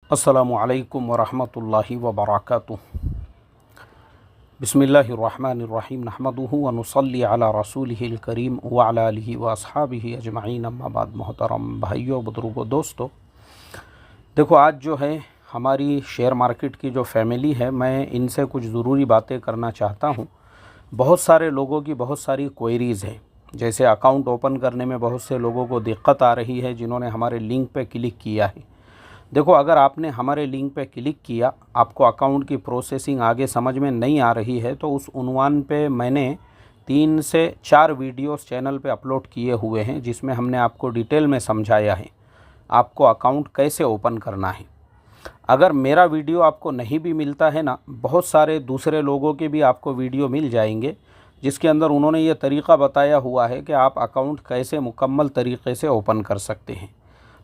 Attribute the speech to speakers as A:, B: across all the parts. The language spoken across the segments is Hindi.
A: अस्सलामु अलैकुम वरहमतुल्लाहि वबरकातुहू। बिस्मिल्लाहिर्रहमानिर्रहीम नहमदुहु व नुसल्ली अला रसूलिहिल करीम व अला आलिहि व अस्हाबिहि अजमईन अम्मा बाद। मोहतरम भाइयों, बुजुर्गों, दोस्तों, देखो आज जो है हमारी शेयर मार्केट की जो फैमिली है, मैं इनसे कुछ ज़रूरी बातें करना चाहता हूँ। बहुत सारे लोगों की बहुत सारी क्वेरीज़ हैं। जैसे अकाउंट ओपन करने में बहुत से लोगों को दिक्कत आ रही है जिन्होंने हमारे लिंक पे क्लिक किया है। देखो, अगर आपने हमारे लिंक पे क्लिक किया, आपको अकाउंट की प्रोसेसिंग आगे समझ में नहीं आ रही है, तो उस उन्वान पे मैंने 3 से 4 वीडियोस चैनल पे अपलोड किए हुए हैं जिसमें हमने आपको डिटेल में समझाया है आपको अकाउंट कैसे ओपन करना है। अगर मेरा वीडियो आपको नहीं भी मिलता है ना, बहुत सारे दूसरे लोगों के भी आपको वीडियो मिल जाएंगे जिसके अंदर उन्होंने ये तरीक़ा बताया हुआ है कि आप अकाउंट कैसे मुकम्मल तरीक़े से ओपन कर सकते हैं।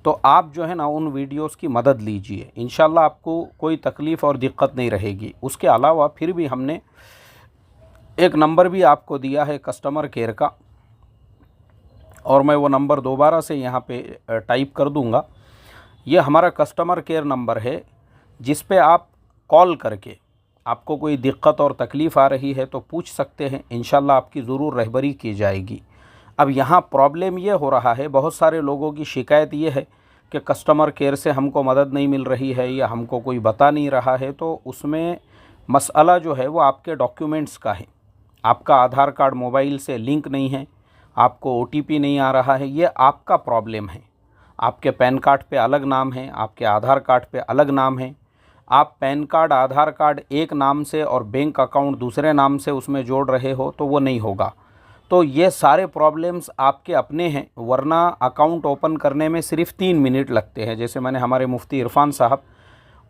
A: तो आप जो है ना उन वीडियोस की मदद लीजिए, इंशाल्लाह आपको कोई तकलीफ़ और दिक्कत नहीं रहेगी। उसके अलावा फिर भी हमने एक नंबर भी आपको दिया है कस्टमर केयर का, और मैं वो नंबर दोबारा से यहाँ पे टाइप कर दूँगा। ये हमारा कस्टमर केयर नंबर है जिस पे आप कॉल करके आपको कोई दिक्कत और तकलीफ़ आ रही है तो पूछ सकते हैं, इंशाल्लाह आपकी ज़रूर रहबरी की जाएगी। अब यहाँ प्रॉब्लम ये हो रहा है, बहुत सारे लोगों की शिकायत ये है कि कस्टमर केयर से हमको मदद नहीं मिल रही है या हमको कोई बता नहीं रहा है। तो उसमें मसला जो है वो आपके डॉक्यूमेंट्स का है। आपका आधार कार्ड मोबाइल से लिंक नहीं है, आपको ओटीपी नहीं आ रहा है, ये आपका प्रॉब्लम है। आपके पैन कार्ड पे अलग नाम है, आपके आधार कार्ड पे अलग नाम है। आप पैन कार्ड आधार कार्ड एक नाम से और बैंक अकाउंट दूसरे नाम से उसमें जोड़ रहे हो तो वो नहीं होगा। तो ये सारे प्रॉब्लम्स आपके अपने हैं, वरना अकाउंट ओपन करने में सिर्फ 3 मिनट लगते हैं। जैसे मैंने हमारे मुफ्ती इरफान साहब,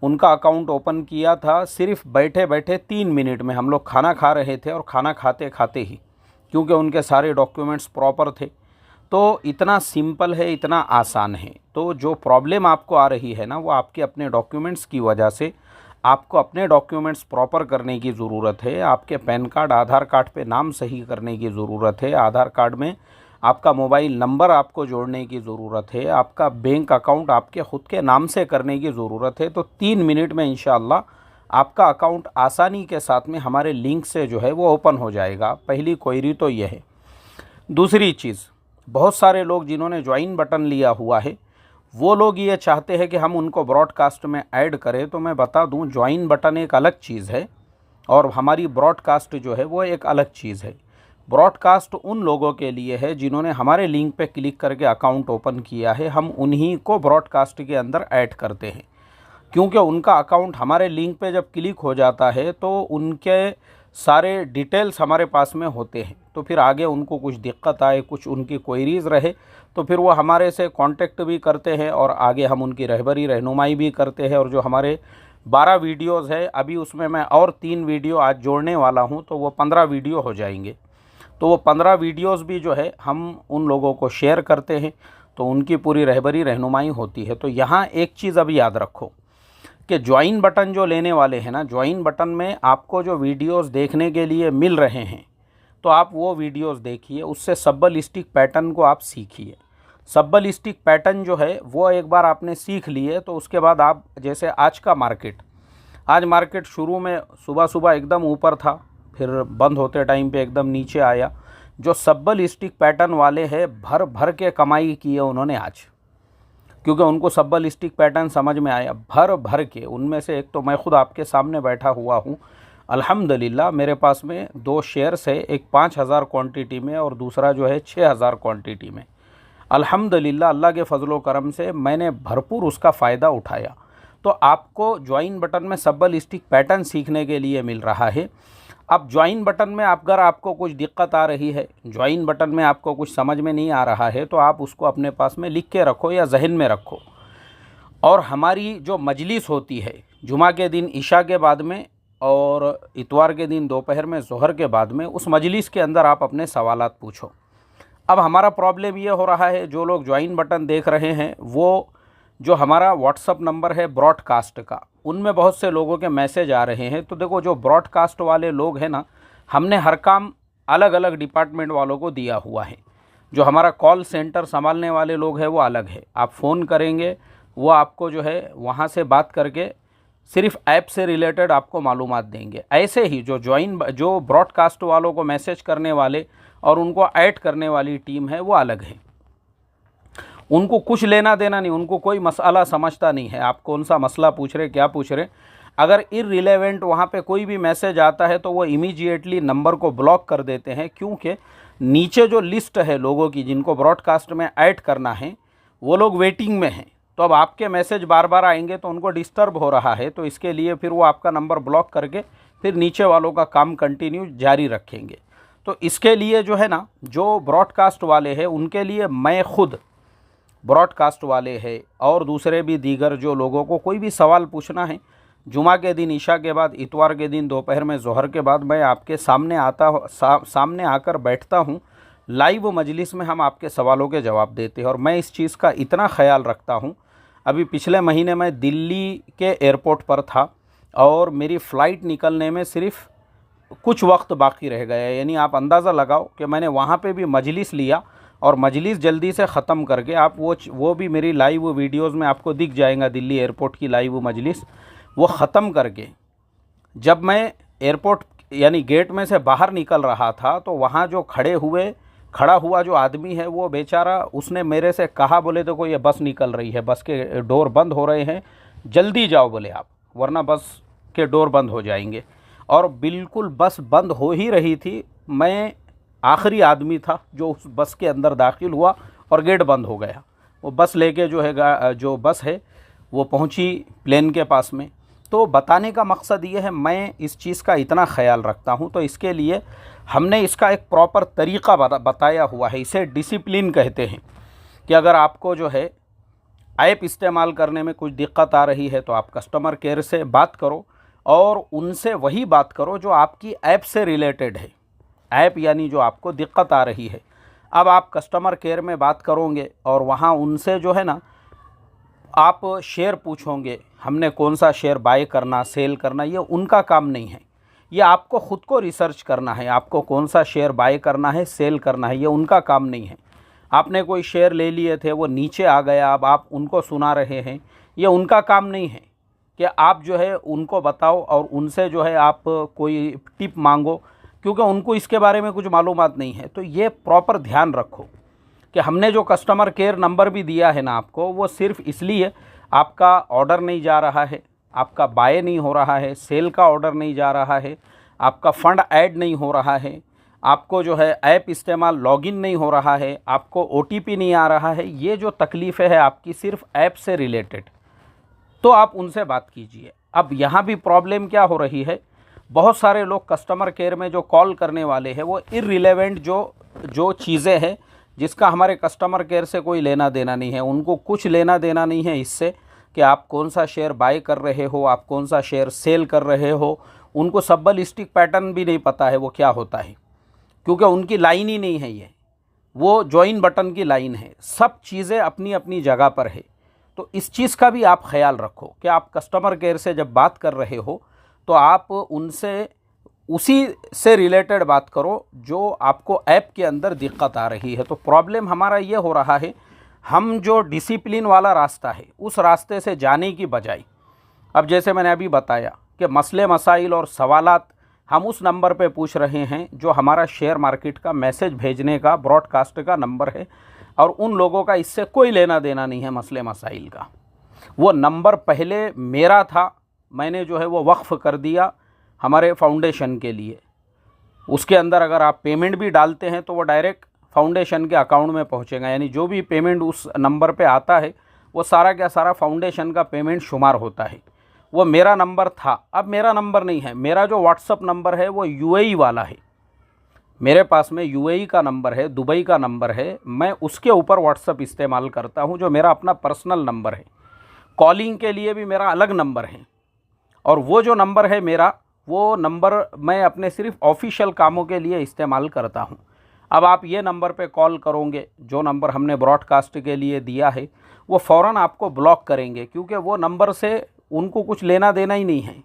A: उनका अकाउंट ओपन किया था सिर्फ बैठे बैठे 3 मिनट में। हम लोग खाना खा रहे थे और खाना खाते खाते ही, क्योंकि उनके सारे डॉक्यूमेंट्स प्रॉपर थे। तो इतना सिंपल है, इतना आसान है। तो जो प्रॉब्लम आपको आ रही है ना, वो आपके अपने डॉक्यूमेंट्स की वजह से। आपको अपने डॉक्यूमेंट्स प्रॉपर करने की ज़रूरत है। आपके पैन कार्ड आधार कार्ड पे नाम सही करने की ज़रूरत है। आधार कार्ड में आपका मोबाइल नंबर आपको जोड़ने की ज़रूरत है। आपका बैंक अकाउंट आपके ख़ुद के नाम से करने की ज़रूरत है। तो 3 मिनट में इंशाअल्लाह आपका अकाउंट आसानी के साथ में हमारे लिंक से जो है वो ओपन हो जाएगा। पहली क्वेरी तो यह है। दूसरी चीज़, बहुत सारे लोग जिन्होंने ज्वाइन बटन लिया हुआ है वो लोग ये चाहते हैं कि हम उनको ब्रॉडकास्ट में ऐड करें। तो मैं बता दूं, ज्वाइन बटन एक अलग चीज़ है और हमारी ब्रॉडकास्ट जो है वो एक अलग चीज़ है। ब्रॉडकास्ट उन लोगों के लिए है जिन्होंने हमारे लिंक पे क्लिक करके अकाउंट ओपन किया है। हम उन्हीं को ब्रॉडकास्ट के अंदर ऐड करते हैं, क्योंकि उनका अकाउंट हमारे लिंक पे जब क्लिक हो जाता है तो उनके सारे डिटेल्स हमारे पास में होते हैं। तो फिर आगे उनको कुछ दिक्कत आए, कुछ उनकी क्वेरीज़ रहे, तो फिर वो हमारे से कांटेक्ट भी करते हैं और आगे हम उनकी रहबरी रहनुमाई भी करते हैं। और जो हमारे 12 वीडियोज़ है, अभी उसमें मैं और 3 वीडियो आज जोड़ने वाला हूँ, तो वो 15 वीडियो हो जाएंगे। तो वो 15 वीडियोज़ भी जो है हम उन लोगों को शेयर करते हैं, तो उनकी पूरी रहबरी रहनुमाई होती है। तो यहाँ एक चीज़ अभी याद रखो कि ज्वाइन बटन जो लेने वाले हैं ना, ज्वाइन बटन में आपको जो वीडियोस देखने के लिए मिल रहे हैं, तो आप वो वीडियोस देखिए, उससे सब्बल स्टिक पैटर्न को आप सीखिए। सब्बल स्टिक पैटर्न जो है वो एक बार आपने सीख लिए तो उसके बाद आप, जैसे आज मार्केट शुरू में सुबह सुबह एकदम ऊपर था, फिर बंद होते टाइम पे एकदम नीचे आया। जो सब्बल स्टिक पैटर्न वाले हैं, भर भर के कमाई की है उन्होंने आज, क्योंकि उनको सब्बल स्टिक पैटर्न समझ में आया भर भर के। उनमें से एक तो मैं खुद आपके सामने बैठा हुआ हूँ, अल्हम्दुलिल्लाह मेरे पास में 2 शेयर्स है, एक 5000 क्वांटिटी में और दूसरा जो है 6000 क्वांटिटी में। अल्हम्दुलिल्लाह अल्लाह के फजलो करम से मैंने भरपूर उसका फ़ायदा उठाया। तो आपको ज्वाइन बटन में सब्बल स्टिक पैटर्न सीखने के लिए मिल रहा है। अब ज्वाइन बटन में अगर आपको कुछ दिक्कत आ रही है, ज्वाइन बटन में आपको कुछ समझ में नहीं आ रहा है, तो आप उसको अपने पास में लिख के रखो या जहन में रखो। और हमारी जो मजलिस होती है जुमा के दिन इशा के बाद में और इतवार के दिन दोपहर में ज़ोहर के बाद में, उस मजलिस के अंदर आप अपने सवालात पूछो। अब हमारा प्रॉब्लम ये हो रहा है, जो लोग ज्वाइन बटन देख रहे हैं वो जो हमारा व्हाट्सअप नंबर है ब्रॉडकास्ट का, उनमें बहुत से लोगों के मैसेज आ रहे हैं। तो देखो, जो ब्रॉडकास्ट वाले लोग हैं ना, हमने हर काम अलग अलग डिपार्टमेंट वालों को दिया हुआ है। जो हमारा कॉल सेंटर संभालने वाले लोग हैं वो अलग है। आप फ़ोन करेंगे वो आपको जो है वहाँ से बात करके सिर्फ ऐप से रिलेटेड आपको मालूमात देंगे। ऐसे ही जो ब्रॉडकास्ट वालों को मैसेज करने वाले और उनको ऐड करने वाली टीम है वो अलग है। उनको कुछ लेना देना नहीं, उनको कोई मसला समझता नहीं है आप कौन सा मसला पूछ रहे, क्या पूछ रहे। अगर इररिलेवेंट वहाँ पे कोई भी मैसेज आता है तो वो इमीडिएटली नंबर को ब्लॉक कर देते हैं, क्योंकि नीचे जो लिस्ट है लोगों की जिनको ब्रॉडकास्ट में ऐड करना है वो लोग वेटिंग में हैं। तो अब आपके मैसेज बार बार आएंगे तो उनको डिस्टर्ब हो रहा है, तो इसके लिए फिर वो आपका नंबर ब्लॉक करके फिर नीचे वालों का काम कंटिन्यू जारी रखेंगे। तो इसके लिए जो है ना, जो ब्रॉडकास्ट वाले हैं उनके लिए मैं खुद ब्रॉडकास्ट वाले हैं और दूसरे भी दीगर जो लोगों को कोई भी सवाल पूछना है, जुमा के दिन ईशा के बाद, इतवार के दिन दोपहर में ज़ोहर के बाद मैं आपके सामने सामने आकर बैठता हूँ। लाइव मजलिस में हम आपके सवालों के जवाब देते हैं। और मैं इस चीज़ का इतना ख्याल रखता हूँ, अभी पिछले महीने मैं दिल्ली के एयरपोर्ट पर था और मेरी फ़्लाइट निकलने में सिर्फ कुछ वक्त बाकी रह गया, यानी आप अंदाज़ा लगाओ कि मैंने वहाँ पे भी मजलिस लिया और मजलिस जल्दी से ख़त्म करके, आप वो भी मेरी लाइव वीडियोस में आपको दिख जाएगा, दिल्ली एयरपोर्ट की लाइव मजलिस वो ख़त्म करके जब मैं एयरपोर्ट यानी गेट में से बाहर निकल रहा था तो वहाँ जो खड़ा हुआ जो आदमी है वो बेचारा, उसने मेरे से कहा, बोले देखो ये बस निकल रही है, बस के डोर बंद हो रहे हैं, जल्दी जाओ बोले आप, वरना बस के डोर बंद हो जाएंगे। और बिल्कुल बस बंद हो ही रही थी, मैं आखिरी आदमी था जो उस बस के अंदर दाखिल हुआ और गेट बंद हो गया। वो बस लेके जो बस है वो पहुंची प्लेन के पास में। तो बताने का मकसद ये है, मैं इस चीज़ का इतना ख्याल रखता हूं, तो इसके लिए हमने इसका एक प्रॉपर तरीक़ा बताया हुआ है। इसे डिसिप्लिन कहते हैं कि अगर आपको जो है ऐप इस्तेमाल करने में कुछ दिक्कत आ रही है तो आप कस्टमर केयर से बात करो और उनसे वही बात करो जो आपकी ऐप से रिलेटेड है। ऐप यानी जो आपको दिक्कत आ रही है, अब आप कस्टमर केयर में बात करोगे और वहाँ उनसे जो है ना आप शेयर पूछोगे, हमने कौन सा शेयर बाय करना, सेल करना, ये उनका काम नहीं है। ये आपको ख़ुद को रिसर्च करना है, आपको कौन सा शेयर बाय करना है, सेल करना है, ये उनका काम नहीं है। आपने कोई शेयर ले लिए थे, वो नीचे आ गया, अब आप उनको सुना रहे हैं, ये उनका काम नहीं है कि आप जो है उनको बताओ और उनसे जो है आप कोई टिप मांगो, क्योंकि उनको इसके बारे में कुछ मालूमात नहीं है। तो ये प्रॉपर ध्यान रखो कि हमने जो कस्टमर केयर नंबर भी दिया है ना आपको, वो सिर्फ इसलिए आपका ऑर्डर नहीं जा रहा है, आपका बाय नहीं हो रहा है, सेल का ऑर्डर नहीं जा रहा है, आपका फ़ंड ऐड नहीं हो रहा है, आपको जो है ऐप इस्तेमाल लॉगिन नहीं हो रहा है, आपको OTP नहीं आ रहा है, ये जो तकलीफ़ें है आपकी सिर्फ ऐप से रिलेटेड, तो आप उनसे बात कीजिए। अब यहाँ भी प्रॉब्लम क्या हो रही है, बहुत सारे लोग कस्टमर केयर में जो कॉल करने वाले हैं वो इररिलेवेंट जो चीज़ें हैं जिसका हमारे कस्टमर केयर से कोई लेना देना नहीं है, उनको कुछ लेना देना नहीं है इससे कि आप कौन सा शेयर बाय कर रहे हो, आप कौन सा शेयर सेल कर रहे हो। उनको सब्बलिस्टिक पैटर्न भी नहीं पता है वो क्या होता है, क्योंकि उनकी लाइन ही नहीं है, ये वो ज्वाइन बटन की लाइन है। सब चीज़ें अपनी अपनी जगह पर है। तो इस चीज़ का भी आप ख्याल रखो कि आप कस्टमर केयर से जब बात कर रहे हो तो आप उनसे उसी से रिलेटेड बात करो जो आपको ऐप के अंदर दिक्कत आ रही है। तो प्रॉब्लम हमारा ये हो रहा है, हम जो डिसिप्लिन वाला रास्ता है उस रास्ते से जाने की बजाय, अब जैसे मैंने अभी बताया कि मसले मसाइल और सवालात हम उस नंबर पे पूछ रहे हैं जो हमारा शेयर मार्केट का मैसेज भेजने का ब्रॉडकास्ट का नंबर है, और उन लोगों का इससे कोई लेना देना नहीं है मसले मसाइल का। वो नंबर पहले मेरा था, मैंने जो है वो वक्फ़ कर दिया हमारे फाउंडेशन के लिए। उसके अंदर अगर आप पेमेंट भी डालते हैं तो वो डायरेक्ट फाउंडेशन के अकाउंट में पहुंचेगा, यानी जो भी पेमेंट उस नंबर पे आता है वो सारा का सारा फाउंडेशन का पेमेंट शुमार होता है। वो मेरा नंबर था, अब मेरा नंबर नहीं है। मेरा जो व्हाट्सअप नंबर है वो UAE वाला है, मेरे पास में UAE का नंबर है, दुबई का नंबर है, मैं उसके ऊपर व्हाट्सअप इस्तेमाल करता हूं जो मेरा अपना पर्सनल नंबर है। कॉलिंग के लिए भी मेरा अलग नंबर है, और वो जो नंबर है मेरा, वो नंबर मैं अपने सिर्फ ऑफिशियल कामों के लिए इस्तेमाल करता हूं। अब आप ये नंबर पे कॉल करोगे, जो नंबर हमने ब्रॉडकास्ट के लिए दिया है, वो फ़ौरन आपको ब्लॉक करेंगे, क्योंकि वो नंबर से उनको कुछ लेना देना ही नहीं है।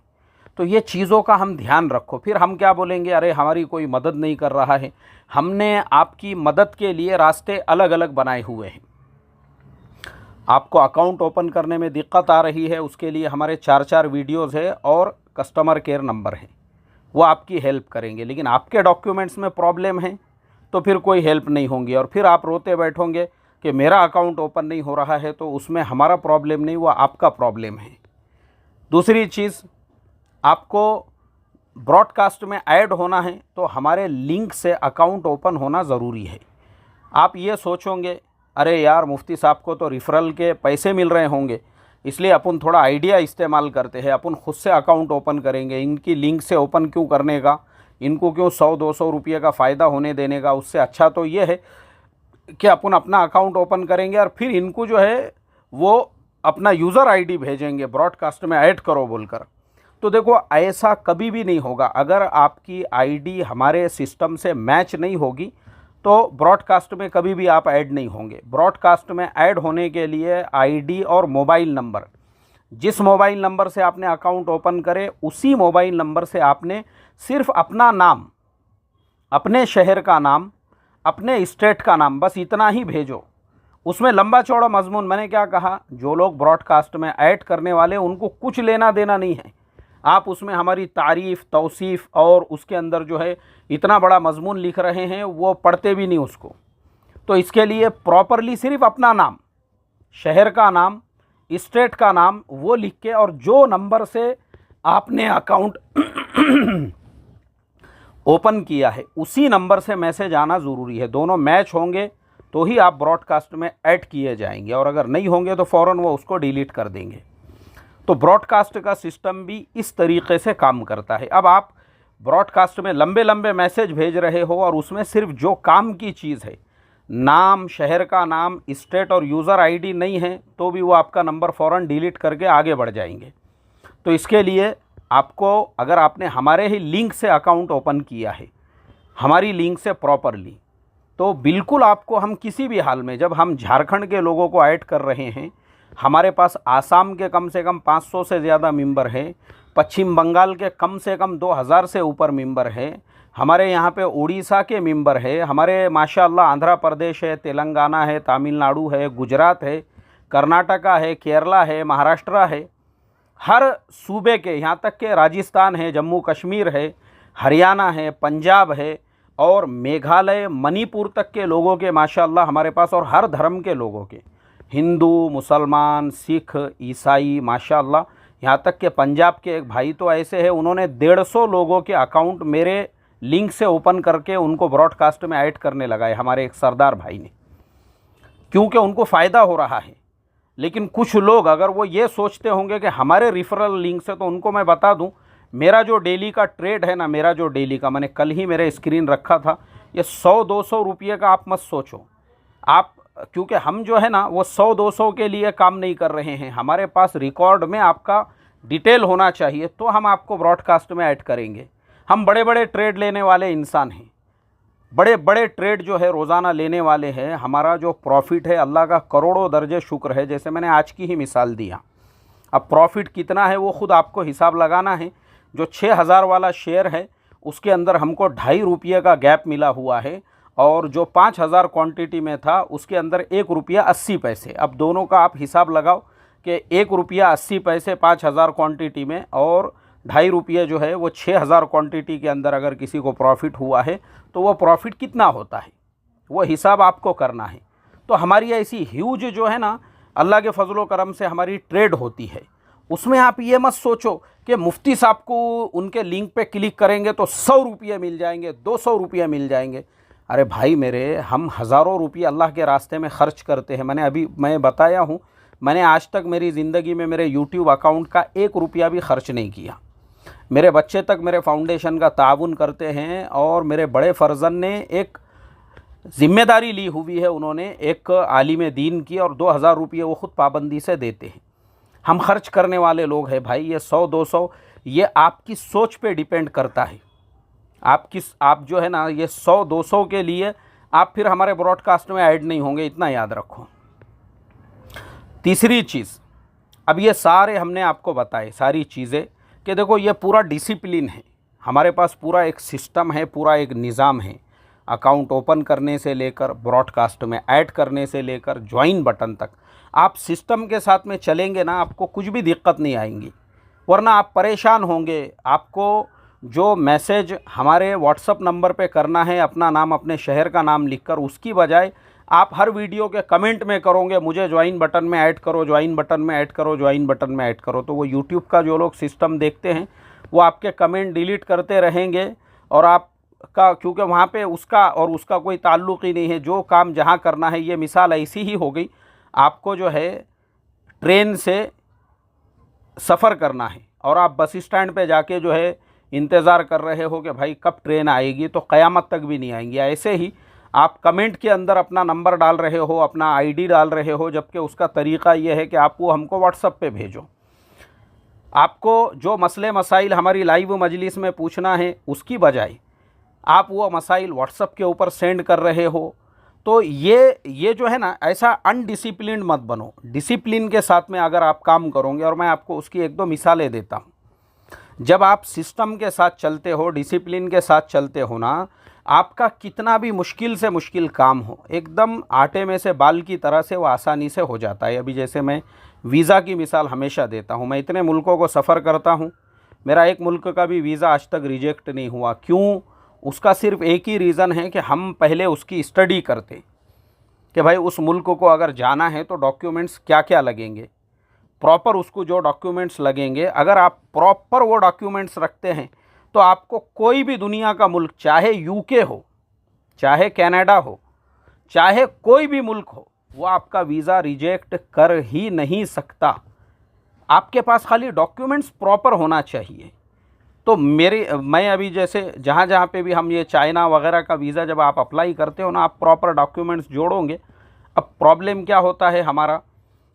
A: तो ये चीज़ों का हम ध्यान रखो। फिर हम क्या बोलेंगे, अरे हमारी कोई मदद नहीं कर रहा है। हमने आपकी मदद के लिए रास्ते अलग अलग बनाए हुए हैं। आपको अकाउंट ओपन करने में दिक्कत आ रही है, उसके लिए हमारे 4 वीडियोज़ है और कस्टमर केयर नंबर है, वो आपकी हेल्प करेंगे। लेकिन आपके डॉक्यूमेंट्स में प्रॉब्लम है तो फिर कोई हेल्प नहीं होंगी और फिर आप रोते बैठोगे कि मेरा अकाउंट ओपन नहीं हो रहा है, तो उसमें हमारा प्रॉब्लम नहीं, वो आपका प्रॉब्लम है। दूसरी चीज़, आपको ब्रॉडकास्ट में ऐड होना है तो हमारे लिंक से अकाउंट ओपन होना ज़रूरी है। आप ये सोचोगे अरे यार मुफ्ती साहब को तो रिफ़रल के पैसे मिल रहे होंगे, इसलिए अपन थोड़ा आइडिया इस्तेमाल करते हैं, अपन खुद से अकाउंट ओपन करेंगे, इनकी लिंक से ओपन क्यों करने का, इनको क्यों 100-200 रुपये का फ़ायदा होने देने का। उससे अच्छा तो ये है कि अपन अपना अकाउंट ओपन करेंगे और फिर इनको जो है वो अपना यूज़र आईडी भेजेंगे ब्रॉडकास्ट में ऐड करो बोलकर। तो देखो ऐसा कभी भी नहीं होगा। अगर आपकी आईडी हमारे सिस्टम से मैच नहीं होगी तो ब्रॉडकास्ट में कभी भी आप ऐड नहीं होंगे। ब्रॉडकास्ट में ऐड होने के लिए आईडी और मोबाइल नंबर, जिस मोबाइल नंबर से आपने अकाउंट ओपन करे उसी मोबाइल नंबर से आपने सिर्फ अपना नाम, अपने शहर का नाम, अपने स्टेट का नाम, बस इतना ही भेजो। उसमें लंबा चौड़ा मजमून, मैंने क्या कहा, जो लोग ब्रॉडकास्ट में ऐड करने वाले उनको कुछ लेना देना नहीं है। आप उसमें हमारी तारीफ़, तौसीफ़ और उसके अंदर जो है इतना बड़ा मजमून लिख रहे हैं, वो पढ़ते भी नहीं उसको। तो इसके लिए प्रॉपरली सिर्फ अपना नाम, शहर का नाम, स्टेट का नाम वो लिख के, और जो नंबर से आपने अकाउंट ओपन किया है उसी नंबर से मैसेज आना ज़रूरी है। दोनों मैच होंगे तो ही आप ब्रॉडकास्ट में ऐड किए जाएंगे, और अगर नहीं होंगे तो फ़ौरन वो उसको डिलीट कर देंगे। तो ब्रॉडकास्ट का सिस्टम भी इस तरीके से काम करता है। अब आप ब्रॉडकास्ट में लंबे लंबे मैसेज भेज रहे हो और उसमें सिर्फ जो काम की चीज़ है, नाम, शहर का नाम, स्टेट और यूज़र आईडी नहीं है, तो भी वो आपका नंबर फ़ौरन डिलीट करके आगे बढ़ जाएंगे। तो इसके लिए आपको, अगर आपने हमारे ही लिंक से अकाउंट ओपन किया है, हमारी लिंक से प्रॉपरली, तो बिल्कुल आपको हम किसी भी हाल में, जब हम झारखंड के लोगों को ऐड कर रहे हैं, हमारे पास आसाम के कम से कम 500 से ज़्यादा मेंबर हैं, पश्चिम बंगाल के कम से कम 2000 से ऊपर मेंबर हैं, हमारे यहाँ पे उड़ीसा के मेंबर है, हमारे माशाअल्लाह आंध्र प्रदेश है, तेलंगाना है, तमिलनाडु है, गुजरात है, कर्नाटका है, केरला है, महाराष्ट्र है, हर सूबे के, यहाँ तक के राजस्थान है, जम्मू कश्मीर है, हरियाणा है, पंजाब है और मेघालय, मणिपुर तक के लोगों के माशाअल्लाह हमारे पास, और हर धर्म के लोगों के, हिंदू, मुसलमान, सिख, ईसाई, माशाअल्लाह। यहाँ तक के पंजाब के एक भाई तो ऐसे हैं, उन्होंने 150 लोगों के अकाउंट मेरे लिंक से ओपन करके उनको ब्रॉडकास्ट में ऐड करने लगाए, हमारे एक सरदार भाई ने, क्योंकि उनको फ़ायदा हो रहा है। लेकिन कुछ लोग अगर वो ये सोचते होंगे कि हमारे रिफरल लिंक से, तो उनको मैं बता दूं, मेरा जो डेली का ट्रेड है ना, मेरा जो डेली का, मैंने कल ही मेरे स्क्रीन रखा था, ये 100-200 रुपये का आप मत सोचो आप, क्योंकि हम जो है ना वो 100-200 के लिए काम नहीं कर रहे हैं। हमारे पास रिकॉर्ड में आपका डिटेल होना चाहिए, तो हम आपको ब्रॉडकास्ट में ऐड करेंगे। हम बड़े बड़े ट्रेड लेने वाले इंसान हैं, बड़े बड़े ट्रेड जो है रोज़ाना लेने वाले हैं। हमारा जो प्रॉफिट है, अल्लाह का करोड़ों दर्जे शुक्र है, जैसे मैंने आज की ही मिसाल दिया। अब प्रॉफिट कितना है वो ख़ुद आपको हिसाब लगाना है। जो 6000 वाला शेयर है उसके अंदर हमको 2.5 रुपये का गैप मिला हुआ है, और जो 5000 क्वांटिटी में था उसके अंदर 1 रुपया 80 पैसे। अब दोनों का आप हिसाब लगाओ कि 1 रुपया 80 पैसे 5000 क्वांटिटी में, और 2.5 रुपये जो है वो 6000 क्वांटिटी के अंदर अगर किसी को प्रॉफिट हुआ है तो वो प्रॉफिट कितना होता है, वो हिसाब आपको करना है। तो हमारी ऐसी ह्यूज जो है ना, अल्लाह के फजलो करम से हमारी ट्रेड होती है, उसमें आप ये मत सोचो कि मुफ्ती साहब को उनके लिंक पे क्लिक करेंगे तो 100 रुपये मिल जाएंगे, 200 रुपये मिल जाएंगे। अरे भाई मेरे, हम हज़ारों रुपये अल्लाह के रास्ते में ख़र्च करते हैं। मैं बताया हूँ, मैंने आज तक मेरी ज़िंदगी में मेरे यूट्यूब अकाउंट का 1 रुपया भी ख़र्च नहीं किया। मेरे बच्चे तक मेरे फाउंडेशन का ताउन करते हैं, और मेरे बड़े फर्जन ने एक ज़िम्मेदारी ली हुई है, उन्होंने एक आलिम दीन की, और 2000 रुपये वो ख़ुद पाबंदी से देते हैं। हम खर्च करने वाले लोग हैं भाई। ये 100-200 ये आपकी सोच पे डिपेंड करता है। आप जो है ना, ये 100-200 के लिए आप फिर हमारे ब्रॉडकास्ट में ऐड नहीं होंगे, इतना याद रखो। तीसरी चीज़, अब ये सारे हमने आपको बताए सारी चीज़ें कि देखो ये पूरा डिसिप्लिन है, हमारे पास पूरा एक सिस्टम है, पूरा एक निज़ाम है। अकाउंट ओपन करने से लेकर ब्रॉडकास्ट में ऐड करने से लेकर ज्वाइन बटन तक, आप सिस्टम के साथ में चलेंगे ना, आपको कुछ भी दिक्कत नहीं आएंगी, वरना आप परेशान होंगे। आपको जो मैसेज हमारे व्हाट्सअप नंबर पे करना है, अपना नाम, अपने शहर का नाम लिखकर, उसकी बजाय आप हर वीडियो के कमेंट में करोगे मुझे ज्वाइन बटन में ऐड करो, ज्वाइन बटन में ऐड करो, ज्वाइन बटन में ऐड करो, तो वो यूट्यूब का जो लोग सिस्टम देखते हैं वो आपके कमेंट डिलीट करते रहेंगे। और आपका, क्योंकि वहाँ पे उसका और उसका कोई ताल्लुक़ ही नहीं है, जो काम जहाँ करना है। ये मिसाल ऐसी ही हो गई, आपको जो है ट्रेन से सफ़र करना है और आप बस स्टैंड पे जाके जो है इंतज़ार कर रहे हो कि भाई कब ट्रेन आएगी, तो क़यामत तक भी नहीं आएंगी। ऐसे ही आप कमेंट के अंदर अपना नंबर डाल रहे हो, अपना आईडी डाल रहे हो, जबकि उसका तरीक़ा ये है कि आप वो हमको व्हाट्सएप पे भेजो। आपको जो मसले मसाइल हमारी लाइव मजलिस में पूछना है, उसकी बजाय आप वो मसाइल व्हाट्सएप के ऊपर सेंड कर रहे हो। तो ये जो है ना, ऐसा अनडिसिप्लिन मत बनो। डिसिप्लिन के साथ में अगर आप काम करोगे, और मैं आपको उसकी एक दो मिसालें देता हूँ। जब आप सिस्टम के साथ चलते हो, डिसिप्लिन के साथ चलते हो ना, आपका कितना भी मुश्किल से मुश्किल काम हो, एकदम आटे में से बाल की तरह से वो आसानी से हो जाता है। अभी जैसे मैं वीज़ा की मिसाल हमेशा देता हूँ, मैं इतने मुल्कों को सफ़र करता हूँ, मेरा एक मुल्क का भी वीज़ा आज तक रिजेक्ट नहीं हुआ। क्यों? उसका सिर्फ़ एक ही रीज़न है कि हम पहले उसकी स्टडी करते कि भाई उस मुल्क को अगर जाना है तो डॉक्यूमेंट्स क्या क्या लगेंगे, प्रॉपर उसको जो डॉक्यूमेंट्स लगेंगे, अगर आप प्रॉपर वो डॉक्यूमेंट्स रखते हैं तो आपको कोई भी दुनिया का मुल्क, चाहे यूके हो, चाहे कनाडा हो, चाहे कोई भी मुल्क हो, वो आपका वीज़ा रिजेक्ट कर ही नहीं सकता। आपके पास खाली डॉक्यूमेंट्स प्रॉपर होना चाहिए। तो मैं अभी जैसे जहाँ जहाँ पे भी हम ये चाइना वगैरह का वीज़ा जब आप अप्लाई करते हो ना, आप प्रॉपर डॉक्यूमेंट्स जोड़ोगे। अब प्रॉब्लम क्या होता है हमारा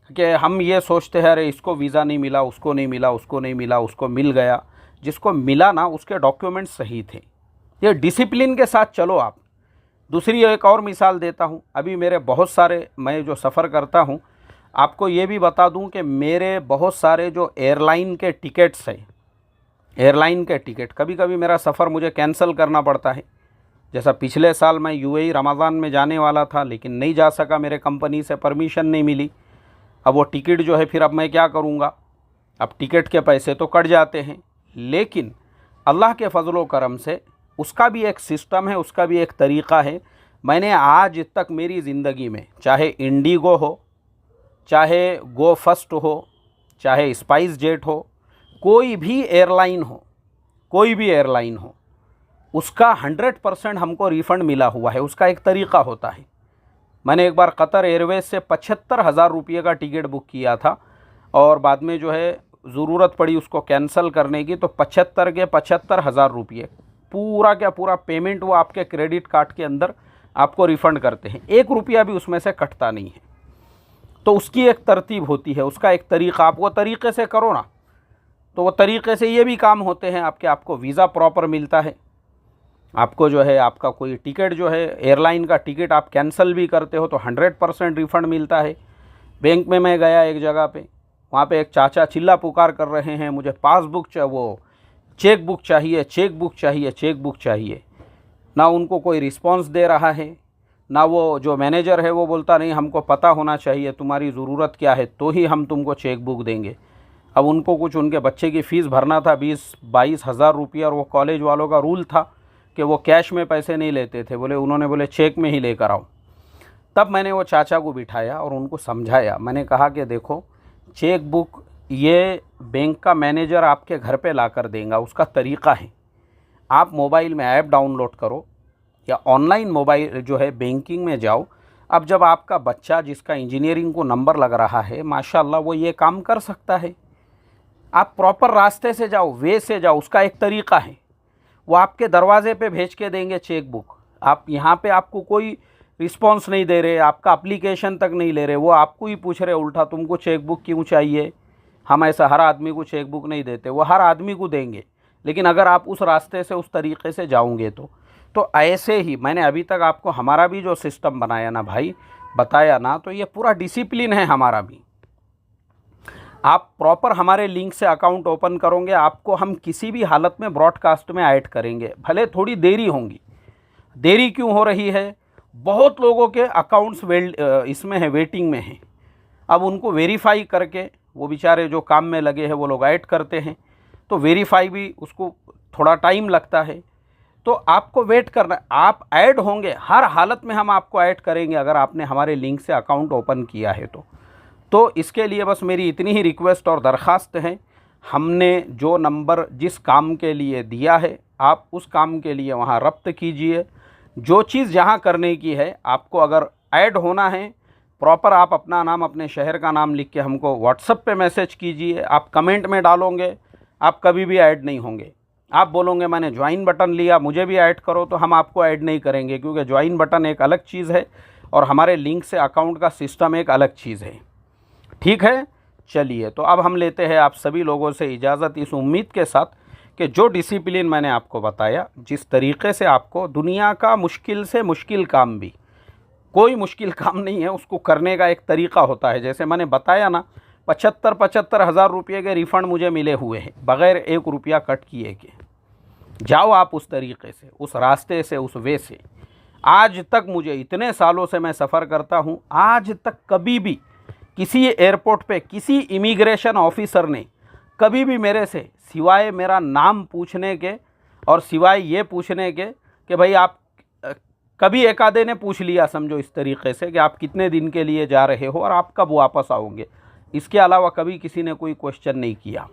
A: कि हम ये सोचते हैं अरे इसको वीज़ा नहीं मिला, उसको नहीं मिला, उसको नहीं मिला, उसको मिल गया। जिसको मिला ना, उसके डॉक्यूमेंट्स सही थे। ये डिसिप्लिन के साथ चलो आप। दूसरी एक और मिसाल देता हूँ। अभी मेरे बहुत सारे, मैं जो सफ़र करता हूँ, आपको ये भी बता दूँ कि मेरे बहुत सारे जो एयरलाइन के टिकट्स हैं, एयरलाइन के टिकट, कभी कभी मेरा सफ़र मुझे कैंसिल करना पड़ता है। जैसा पिछले साल मैं यूएई रमज़ान में जाने वाला था, लेकिन नहीं जा सका, मेरे कंपनी से परमिशन नहीं मिली। अब वो टिकट जो है, फिर अब मैं क्या करूँगा? अब टिकट के पैसे तो कट जाते हैं, लेकिन अल्लाह के फ़ज़ल व करम से उसका भी एक सिस्टम है, उसका भी एक तरीक़ा है। मैंने आज तक मेरी ज़िंदगी में, चाहे इंडिगो हो, चाहे गो फर्स्ट हो, चाहे स्पाइस जेट हो, कोई भी एयरलाइन हो, कोई भी एयरलाइन हो, उसका 100% हमको रिफ़ंड मिला हुआ है। उसका एक तरीक़ा होता है। मैंने एक बार कतर एयरवेज़ से 75,000 रुपये का टिकट बुक किया था, और बाद में जो है ज़रूरत पड़ी उसको कैंसिल करने की, तो 75 के 75,000 रुपये पूरा क्या पूरा पेमेंट वो आपके क्रेडिट कार्ड के अंदर आपको रिफ़ंड करते हैं। 1 रुपया भी उसमें से कटता नहीं है। तो उसकी एक तरतीब होती है, उसका एक तरीक़ा। आप वो तरीक़े से करो ना, तो वो तरीक़े से ये भी काम होते हैं आपको वीज़ा प्रॉपर मिलता है। आपको जो है, आपका कोई टिकट जो है, एयरलाइन का टिकट आप कैंसिल भी करते हो तो 100% रिफ़ंड मिलता है। बैंक में मैं गया एक जगह पे, वहाँ पे एक चाचा चिल्ला पुकार कर रहे हैं, मुझे पासबुक वो चेक बुक चाहिए, चेक बुक चाहिए, चेक बुक चाहिए। ना उनको कोई रिस्पॉन्स दे रहा है, ना वो जो मैनेजर है वो बोलता नहीं हमको पता होना चाहिए तुम्हारी ज़रूरत क्या है तो ही हम तुमको चेक बुक देंगे। अब उनको कुछ उनके बच्चे की फ़ीस भरना था, 20-22 हज़ार रुपये, और वो कॉलेज वालों का रूल था कि वो कैश में पैसे नहीं लेते थे। उन्होंने बोले चेक में ही लेकर आओ। तब मैंने वो चाचा को बिठाया और उनको समझाया। मैंने कहा कि देखो, चेक बुक ये बैंक का मैनेजर आपके घर पे ला कर देगा, उसका तरीक़ा है। आप मोबाइल में ऐप डाउनलोड करो या ऑनलाइन मोबाइल जो है बैंकिंग में जाओ। अब जब आपका बच्चा जिसका इंजीनियरिंग को नंबर लग रहा है, माशाल्लाह वो ये काम कर सकता है, आप प्रॉपर रास्ते से जाओ, वे से जाओ, उसका एक तरीक़ा है। वो आपके दरवाज़े पे भेज के देंगे चेक बुक। आप यहाँ पे आपको कोई रिस्पॉन्स नहीं दे रहे, आपका एप्लीकेशन तक नहीं ले रहे, वो आपको ही पूछ रहे उल्टा तुमको चेक बुक क्यों चाहिए। हम ऐसा हर आदमी को चेक बुक नहीं देते, वो हर आदमी को देंगे, लेकिन अगर आप उस रास्ते से, उस तरीक़े से जाओगे तो ऐसे ही मैंने अभी तक आपको हमारा भी जो सिस्टम बनाया ना भाई, बताया ना, तो ये पूरा डिसिप्लिन है हमारा भी। आप प्रॉपर हमारे लिंक से अकाउंट ओपन करोगे, आपको हम किसी भी हालत में ब्रॉडकास्ट में ऐड करेंगे, भले थोड़ी देरी होंगी। देरी क्यों हो रही है? बहुत लोगों के अकाउंट्स इसमें है, वेटिंग में है। अब उनको वेरीफाई करके, वो बेचारे जो काम में लगे हैं वो लोग ऐड करते हैं, तो वेरीफाई भी उसको थोड़ा टाइम लगता है। तो आपको वेट करना है, आप ऐड होंगे, हर हालत में हम आपको ऐड करेंगे अगर आपने हमारे लिंक से अकाउंट ओपन किया है तो इसके लिए बस मेरी इतनी ही रिक्वेस्ट और दरख्वास्त है, हमने जो नंबर जिस काम के लिए दिया है आप उस काम के लिए वहाँ रब्त कीजिए। जो चीज़ जहाँ करने की है, आपको अगर ऐड होना है प्रॉपर, आप अपना नाम अपने शहर का नाम लिख के हमको व्हाट्सएप पे मैसेज कीजिए। आप कमेंट में डालोगे, आप कभी भी ऐड नहीं होंगे। आप बोलोगे मैंने ज्वाइन बटन लिया, मुझे भी ऐड करो, तो हम आपको ऐड नहीं करेंगे, क्योंकि ज्वाइन बटन एक अलग चीज़ है और हमारे लिंक से अकाउंट का सिस्टम एक अलग चीज़ है। ठीक है, चलिए तो अब हम लेते हैं आप सभी लोगों से इजाज़त, इस उम्मीद के साथ कि जो डिसिप्लिन मैंने आपको बताया, जिस तरीक़े से आपको दुनिया का मुश्किल से मुश्किल काम भी, कोई मुश्किल काम नहीं है, उसको करने का एक तरीक़ा होता है। जैसे मैंने बताया ना, 75 हज़ार रुपये के रिफ़ंड मुझे मिले हुए हैं बग़ैर 1 रुपया कट किए के। जाओ आप उस तरीक़े से, उस रास्ते से, उस वे से। आज तक मुझे, इतने सालों से मैं सफ़र करता हूँ, आज तक कभी भी किसी एयरपोर्ट पे किसी इमिग्रेशन ऑफिसर ने कभी भी मेरे से, सिवाय मेरा नाम पूछने के और सिवाय ये पूछने के कि भाई आप, कभी एक आधे ने पूछ लिया समझो इस तरीक़े से कि आप कितने दिन के लिए जा रहे हो और आप कब वापस आओगे, इसके अलावा कभी किसी ने कोई क्वेश्चन नहीं किया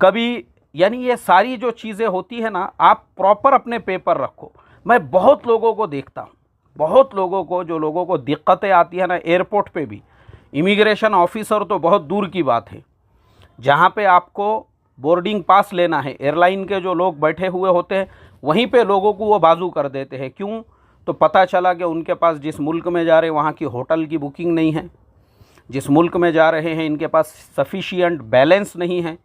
A: कभी। यानी ये सारी जो चीज़ें होती है ना, आप प्रॉपर अपने पेपर रखो। मैं बहुत लोगों को देखता हूँ, बहुत लोगों को, जो लोगों को दिक्कतें आती है ना एयरपोर्ट पे भी, इमिग्रेशन ऑफिसर तो बहुत दूर की बात है, जहाँ पे आपको बोर्डिंग पास लेना है, एयरलाइन के जो लोग बैठे हुए होते हैं वहीं पे लोगों को वो बाजू कर देते हैं। क्यों? तो पता चला कि उनके पास जिस मुल्क में जा रहे हैं वहाँ की होटल की बुकिंग नहीं है, जिस मुल्क में जा रहे हैं इनके पास सफिशिएंट बैलेंस नहीं है,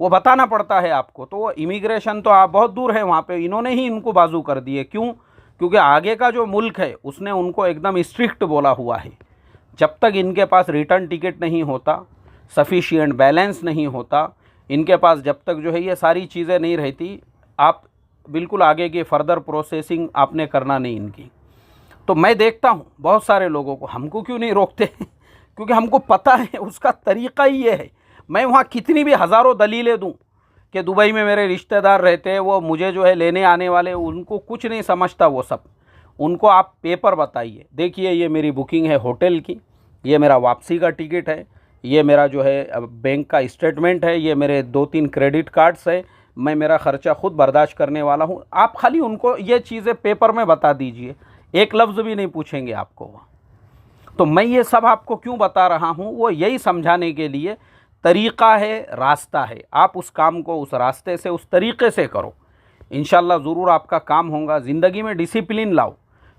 A: वो बताना पड़ता है आपको। तो वो इमिग्रेशन तो आप बहुत दूर है वहाँ पे, इन्होंने ही इनको बाजू कर दिए। क्यों? क्योंकि आगे का जो मुल्क है उसने उनको एकदम स्ट्रिक्ट बोला हुआ है, जब तक इनके पास रिटर्न टिकट नहीं होता, सफिशिएंट बैलेंस नहीं होता, इनके पास जब तक जो है ये सारी चीज़ें नहीं रहती, आप बिल्कुल आगे की फ़र्दर प्रोसेसिंग आपने करना नहीं इनकी। तो मैं देखता हूँ बहुत सारे लोगों को, हमको क्यों नहीं रोकते क्योंकि हमको पता है उसका तरीक़ा ही ये है। मैं वहाँ कितनी भी हज़ारों दलीलें दूँ कि दुबई में मेरे रिश्तेदार रहते हैं, वो मुझे जो है लेने आने वाले, उनको कुछ नहीं समझता वो सब। उनको आप पेपर बताइए, देखिए ये मेरी बुकिंग है होटल की, ये मेरा वापसी का टिकट है, ये मेरा जो है बैंक का स्टेटमेंट है, ये मेरे 2-3 क्रेडिट कार्ड्स है, मैं मेरा ख़र्चा ख़ुद बर्दाश्त करने वाला हूँ। आप खाली उनको ये चीज़ें पेपर में बता दीजिए, एक लफ्ज़ भी नहीं पूछेंगे आपको वहाँ। तो मैं ये सब आपको क्यों बता रहा हूँ, वो यही समझाने के लिए, तरीक़ा है, रास्ता है, आप उस काम को उस रास्ते से, उस तरीक़े से करो, इंशाल्लाह ज़रूर आपका काम होगा। ज़िंदगी में डिसिप्लिन लाओ।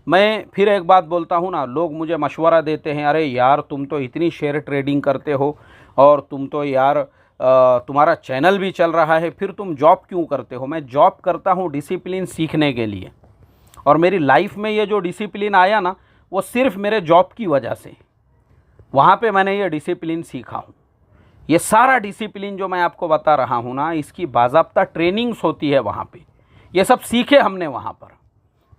A: मैं फिर एक बात बोलता हूँ ना, लोग मुझे मशवरा देते हैं, अरे यार तुम तो इतनी शेयर ट्रेडिंग करते हो और तुम तो यार तुम्हारा चैनल भी चल रहा है, फिर तुम जॉब क्यों करते हो? मैं जॉब करता हूँ डिसिप्लिन सीखने के लिए, और मेरी लाइफ में ये जो डिसिप्लिन आया ना, वो सिर्फ मेरे जॉब की वजह से, वहाँ पे मैंने ये डिसिप्लिन सीखा हूँ। ये सारा डिसिप्लिन जो मैं आपको बता रहा हूँ ना, इसकी बाज़ाब्ता ट्रेनिंग्स होती है वहाँ पे, ये सब सीखे हमने वहाँ पर,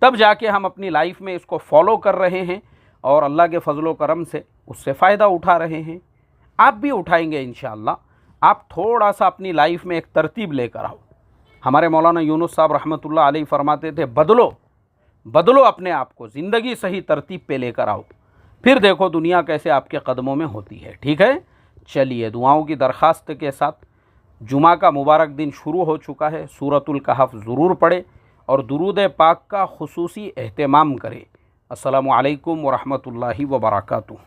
A: तब जाके हम अपनी लाइफ में इसको फॉलो कर रहे हैं और अल्लाह के फजलो करम से उससे फ़ायदा उठा रहे हैं। आप भी उठाएंगे इंशाअल्लाह। आप थोड़ा सा अपनी लाइफ में एक तरतीब लेकर आओ। हमारे मौलाना यूनुस साहब रहमतुल्लाह अलैह फरमाते थे, बदलो अपने आप को, ज़िंदगी सही तरतीब पे लेकर आओ, फिर देखो दुनिया कैसे आपके कदमों में होती है। ठीक है, चलिए दुआओं की दरख्वास्त के साथ जुमा का मुबारक दिन शुरू हो चुका है। सूरतुल कहफ ज़रूर पढ़े और दुरूद पाक का खुसूसी एहतमाम करें। अस्सलामु अलैकुम व रहमतुल्लाहि व बरकातुहू।